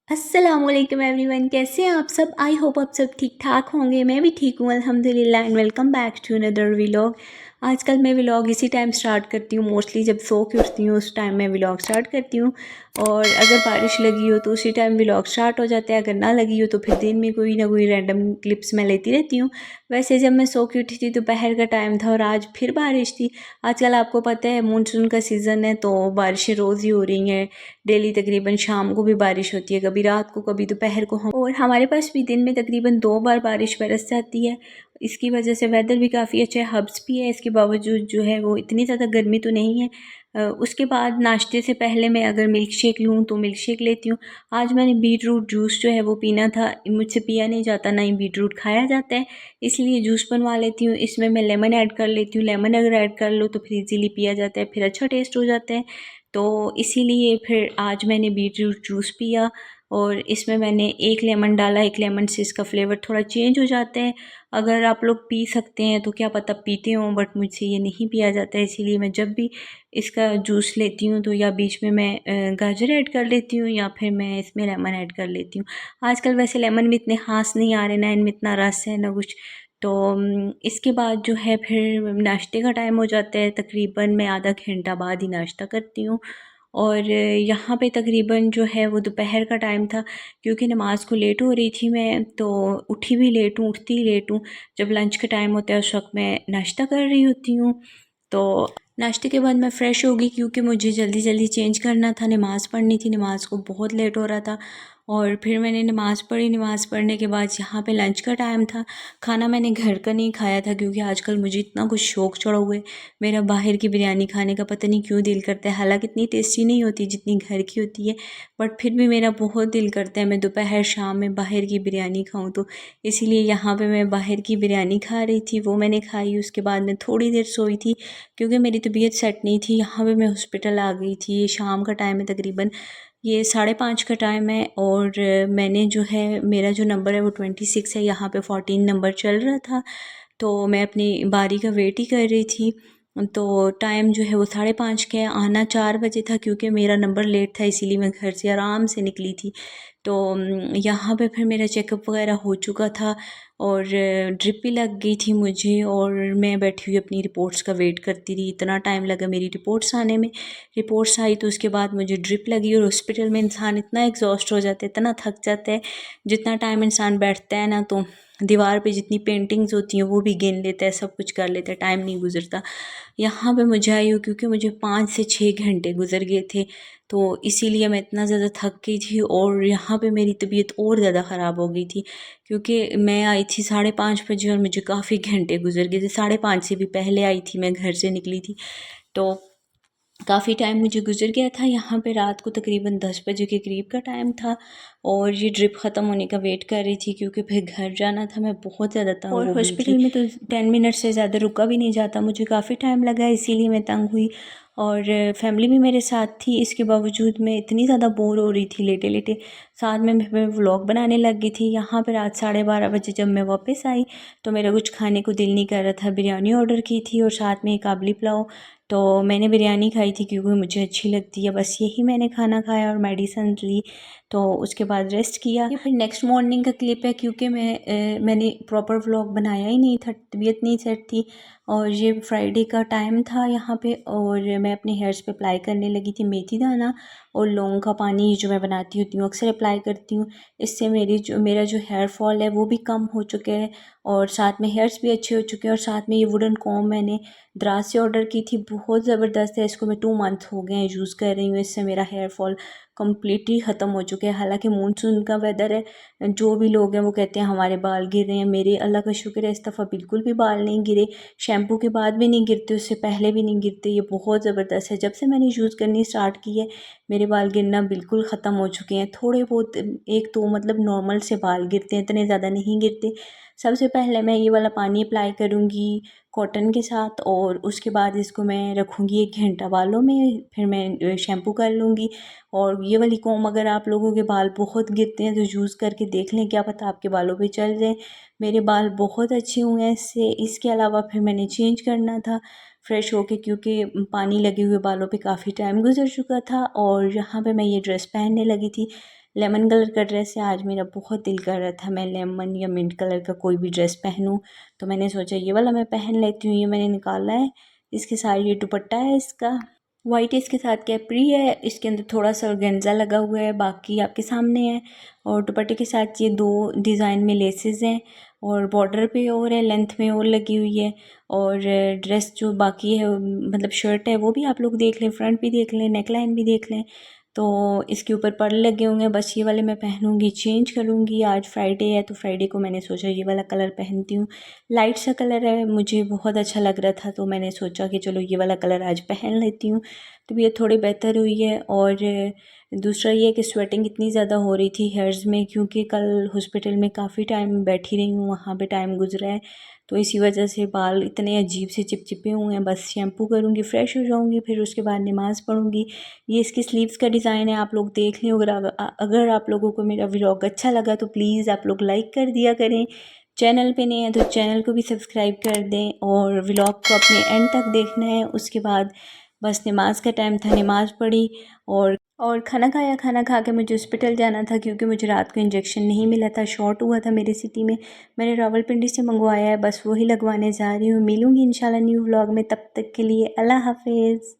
अस्सलामुअलैकुम एवरीवन, कैसे हैं आप सब। आई होप आप सब ठीक ठाक होंगे। मैं भी ठीक हूँ अल्हम्दुलिल्लाह। And welcome back to another vlog. आजकल मैं व्लॉग इसी टाइम स्टार्ट करती हूँ, मोस्टली जब सो के उठती हूँ उस टाइम मैं व्लॉग स्टार्ट करती हूँ। और अगर बारिश लगी हो तो उसी टाइम व्लॉग स्टार्ट हो जाता है, अगर ना लगी हो तो फिर दिन में कोई ना कोई रैंडम क्लिप्स मैं लेती रहती हूँ। वैसे जब मैं सो के उठी थी दोपहर का टाइम था और आज फिर बारिश थी। आजकल आपको पता है मानसून का सीज़न है तो बारिशें रोज़ ही हो रही हैं। डेली तकरीबन शाम को भी बारिश होती है, कभी रात को कभी दोपहर को और हमारे पास भी दिन में तकरीबन 2 बार बारिश बरस जाती है। इसकी वजह से वेदर भी काफ़ी अच्छा है, हब्स भी है। इसके बावजूद जो है वो इतनी ज़्यादा गर्मी तो नहीं है। उसके बाद नाश्ते से पहले मैं अगर मिल्क शेक लूँ तो मिल्क शेक लेती हूँ। आज मैंने बीट रूट जूस जो है वो पीना था, मुझसे पिया नहीं जाता, ना ही बीट रूट खाया जाता है, इसलिए जूस बनवा लेती हूँ। इसमें मैं लेमन ऐड कर लेती हूँ। लेमन अगर ऐड कर लो तो फिर इजीली पिया जाता है, फिर अच्छा टेस्ट हो जाता है। तो इसीलिए फिर आज मैंने बीटरूट जूस पिया और इसमें मैंने एक लेमन डाला। एक लेमन से इसका फ्लेवर थोड़ा चेंज हो जाता है। अगर आप लोग पी सकते हैं तो क्या पता पीते हों, बट मुझसे ये नहीं पिया जाता है, इसीलिए मैं जब भी इसका जूस लेती हूँ तो या बीच में मैं गाजर ऐड कर लेती हूँ या फिर मैं इसमें लेमन ऐड कर लेती हूँ। आजकल वैसे लेमन भी इतने ख़ास नहीं आ रहे, ना इनमें इतना रस है ना कुछ। तो इसके बाद जो है फिर नाश्ते का टाइम हो जाता है। तकरीबन मैं आधा घंटा बाद ही नाश्ता करती हूँ। और यहाँ पे तकरीबन जो है वो दोपहर का टाइम था, क्योंकि नमाज़ को लेट हो रही थी मैं, तो उठी भी लेट हूँ, उठती ही लेट हूँ। जब लंच का टाइम होता है उस वक्त मैं नाश्ता कर रही होती हूँ। तो नाश्ते के बाद मैं फ़्रेश हो गई क्योंकि मुझे जल्दी जल्दी चेंज करना था, नमाज़ पढ़नी थी, नमाज़ को बहुत लेट हो रहा था। और फिर मैंने नमाज़ पढ़ी। नमाज़ पढ़ने के बाद यहाँ पे लंच का टाइम था। खाना मैंने घर का नहीं खाया था क्योंकि आजकल मुझे इतना कुछ शौक़ चढ़ा हुआ है, मेरा बाहर की बिरयानी खाने का पता नहीं क्यों दिल करता है। हालांकि इतनी टेस्टी नहीं होती जितनी घर की होती है, बट फिर भी मेरा बहुत दिल करता है मैं दोपहर शाम में बाहर की बिरयानी खाऊं। तो इसीलिए यहाँ पे मैं बाहर की बिरयानी खा रही थी, वो मैंने खाई। उसके बाद मैं थोड़ी देर सोई थी क्योंकि मेरी तबीयत सेट नहीं थी। यहाँ पे मैं हॉस्पिटल आ गई थी। ये शाम का टाइम है, तकरीबन ये 5:30 का टाइम है। और मैंने जो है मेरा जो नंबर है वो 26 है, यहाँ पे 14 नंबर चल रहा था। तो मैं अपनी बारी का वेट ही कर रही थी। तो टाइम जो है वो 5:30 का है, आना 4 बजे था क्योंकि मेरा नंबर लेट था, इसीलिए मैं घर से आराम से निकली थी। तो यहाँ पे फिर मेरा चेकअप वगैरह हो चुका था और ड्रिप भी लग गई थी मुझे, और मैं बैठी हुई अपनी रिपोर्ट्स का वेट करती रही। इतना टाइम लगा मेरी रिपोर्ट्स आने में। रिपोर्ट्स आई तो उसके बाद मुझे ड्रिप लगी। और हॉस्पिटल में इंसान इतना एग्जॉस्ट हो जाता है, इतना थक जाता है, जितना टाइम इंसान बैठता है ना तो दीवार पे जितनी पेंटिंग्स होती हैं वो भी गिन लेता है, सब कुछ कर लेता है, टाइम नहीं गुजरता। यहाँ पे मुझे आई हो क्योंकि मुझे 5 से 6 घंटे गुजर गए थे, तो इसीलिए मैं इतना ज़्यादा थक गई थी। और यहाँ पे मेरी तबीयत और ज़्यादा ख़राब हो गई थी क्योंकि मैं आई थी 5:30 बजे और मुझे काफ़ी घंटे गुजर गए थे। 5:30 से भी पहले आई थी, मैं घर से निकली थी, तो काफ़ी टाइम मुझे गुजर गया था। यहाँ पे रात को तकरीबन 10 बजे के करीब का टाइम था और ये ड्रिप ख़त्म होने का वेट कर रही थी क्योंकि फिर घर जाना था। मैं बहुत ज़्यादा तंग हो गई थी। और हॉस्पिटल में तो 10 मिनट से ज़्यादा रुका भी नहीं जाता, मुझे काफ़ी टाइम लगा, इसीलिए मैं तंग हुई। और फैमिली भी मेरे साथ थी, इसके बावजूद मैं इतनी ज़्यादा बोर हो रही थी लेटे लेटे। साथ में मैं व्लॉग बनाने लग गई थी। यहाँ पर रात 12:30 बजे जब मैं वापस आई तो मेरा कुछ खाने को दिल नहीं कर रहा था। बिरयानी ऑर्डर की थी और साथ में एक काबली पुलाव। तो मैंने बिरयानी खाई थी क्योंकि मुझे अच्छी लगती है, बस यही मैंने खाना खाया और मेडिसिन ली। तो उसके बाद रेस्ट किया। ये फिर नेक्स्ट मॉर्निंग का क्लिप है क्योंकि मैंने प्रॉपर व्लॉग बनाया ही नहीं था, तबीयत नहीं सेट थी। और ये फ्राइडे का टाइम था यहाँ पे, और मैं अपने हेयर्स पे अप्लाई करने लगी थी मेथी दाना और लौंग का पानी, जो मैं बनाती होती हूँ अक्सर अप्लाई करती हूँ। इससे मेरा जो हेयर फॉल है वो भी कम हो चुके हैं और साथ में हेयर्स भी अच्छे हो चुके हैं। और साथ में ये वुडन कॉम्ब मैंने दराज से ऑर्डर की थी, बहुत ज़बरदस्त है। इसको मैं 2 मंथ हो गए हैं यूज़ कर रही हूँ, इससे मेरा हेयर फॉल कम्प्लीटली ख़त्म हो चुके हैं। हालांकि मानसून का वेदर है, जो भी लोग हैं वो कहते हैं हमारे बाल गिर रहे हैं, मेरे अल्लाह का शुक्र है इस दफ़ा बिल्कुल भी बाल नहीं गिरे। शैम्पू के बाद भी नहीं गिरते, उससे पहले भी नहीं गिरते, ये बहुत ज़बरदस्त है। जब से मैंने यूज़ करनी स्टार्ट की है मेरे बाल गिरना बिल्कुल ख़त्म हो चुके हैं। थोड़े बहुत 1-2 मतलब नॉर्मल से बाल गिरते हैं, इतने ज़्यादा नहीं गिरते। सबसे पहले मैं ये वाला पानी अप्लाई करूँगी कॉटन के साथ और उसके बाद इसको मैं रखूँगी 1 घंटा बालों में, फिर मैं शैम्पू कर लूँगी। और ये वाली कॉम्ब अगर आप लोगों के बाल बहुत गिरते हैं तो यूज़ करके देख लें, क्या पता आपके बालों पे चल जाए। मेरे बाल बहुत अच्छे हुए हैं इससे। इसके अलावा फिर मैंने चेंज करना था फ़्रेश होके क्योंकि पानी लगे हुए बालों पे काफ़ी टाइम गुजर चुका था। और यहाँ पे मैं ये ड्रेस पहनने लगी थी, लेमन कलर का ड्रेस है। आज मेरा बहुत दिल कर रहा था मैं लेमन या मिंट कलर का कोई भी ड्रेस पहनूं, तो मैंने सोचा ये वाला मैं पहन लेती हूँ। ये मैंने निकाला है, इसके साथ ये दुपट्टा है इसका वाइट, इसके साथ कैप्री है, इसके अंदर थोड़ा सा ऑर्गेन्जा लगा हुआ है, बाकी आपके सामने है। और दुपट्टे के साथ ये 2 डिज़ाइन में लेसेस हैं और बॉर्डर पे और है, लेंथ में और लगी हुई है। और ड्रेस जो बाकी है मतलब शर्ट है वो भी आप लोग देख लें, फ्रंट भी देख लें, नेक लाइन भी देख लें। तो इसके ऊपर पर्ल लगे होंगे, बस ये वाले मैं पहनूंगी, चेंज करूँगी। आज फ्राइडे है तो फ्राइडे को मैंने सोचा ये वाला कलर पहनती हूँ। लाइट सा कलर है, मुझे बहुत अच्छा लग रहा था तो मैंने सोचा कि चलो ये वाला कलर आज पहन लेती हूँ। तबीयत थोड़ी बेहतर हुई है। और दूसरा ये कि स्वेटिंग इतनी ज़्यादा हो रही थी हेयर्स में, क्योंकि कल हॉस्पिटल में काफ़ी टाइम बैठी रही हूँ, वहाँ पे टाइम गुजरा है, तो इसी वजह से बाल इतने अजीब से चिपचिपे हुए हैं। बस शैम्पू करूँगी, फ़्रेश हो जाऊँगी, फिर उसके बाद नमाज़ पढ़ूँगी। ये इसकी स्लीव्स का डिज़ाइन है, आप लोग देख लें। अगर आप लोगों को मेरा व्लॉग अच्छा लगा तो प्लीज़ आप लोग लाइक कर दिया करें। चैनल पे नए हैं तो चैनल को भी सब्सक्राइब कर दें और व्लॉग को अपने एंड तक देखना है। उसके बाद बस नमाज का टाइम था, नमाज़ पढ़ी और खाना खाया। खाना खा के मुझे हॉस्पिटल जाना था क्योंकि मुझे रात को इंजेक्शन नहीं मिला था, शॉर्ट हुआ था मेरी सिटी में। मैंने रावलपिंडी से मंगवाया है, बस वही लगवाने जा रही हूँ। मिलूँगी इंशाल्लाह न्यू व्लॉग में, तब तक के लिए अल्लाह हाफिज़।